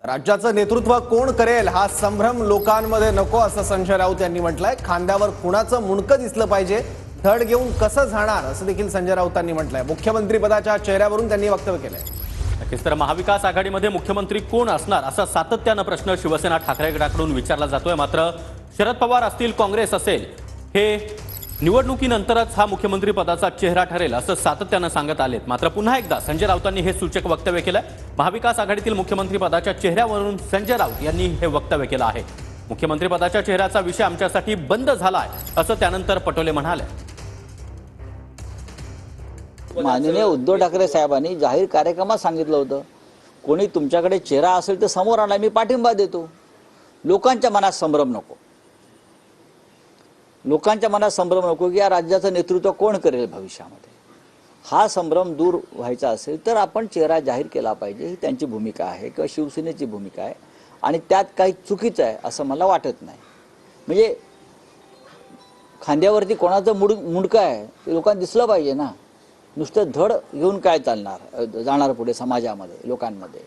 राज्याचं नेतृत्व कोण करेल हा संभ्रम लोकांमध्ये नको असं संजय राऊत यांनी म्हटलंय। खांद्यावर कुणाचं मुंडकं दिसलं पाहिजे, धड घेऊन कसं जाणार असं देखील संजय राऊतांनी म्हटलंय। मुख्यमंत्री पदाच्या चेहऱ्यावरून त्यांनी वक्तव्य केलंय। नक्कीच तर महाविकास आघाडीमध्ये मुख्यमंत्री कोण असणार असा सातत्यानं प्रश्न शिवसेना ठाकरे गटाकडून विचारला जातोय। मात्र शरद पवार असतील, काँग्रेस असेल, हे निवडणुकीनंतरच हा मुख्यमंत्री पदाचा चेहरा ठरेल असं सातत्यानं सांगत आलेत। मात्र पुन्हा एकदा संजय राऊतांनी हे सूचक वक्तव्य केलंय। महाविकास आघाडीतील मुख्यमंत्री पदाच्या चेहऱ्यावरून संजय राऊत यांनी हे वक्तव्य केलं आहे। मुख्यमंत्री पदाच्या चेहऱ्याचा विषय आमच्यासाठी बंद झालाय असं त्यानंतर पटोले म्हणाले। माननीय उद्धव ठाकरे साहेबांनी जाहीर कार्यक्रमात सांगितलं होतं, कोणी तुमच्याकडे चेहरा असेल तर समोर आणा, मी पाठिंबा देतो। लोकांच्या मनात संभ्रम नको, लोकांच्या मनात संभ्रम नको की या राज्याचं नेतृत्व कोण करेल भविष्यामध्ये। हा संभ्रम दूर व्हायचा असेल तर आपण चेहरा जाहीर केला पाहिजे, ही त्यांची भूमिका आहे किंवा शिवसेनेची भूमिका आहे आणि त्यात काही चुकीचं आहे असं मला वाटत नाही। म्हणजे खांद्यावरती कोणाचं मुंडकं आहे ते लोकांना दिसलं पाहिजे ना, नुसतं धड घेऊन काय चालणार, जाणार पुढे समाजामध्ये, लोकांमध्ये।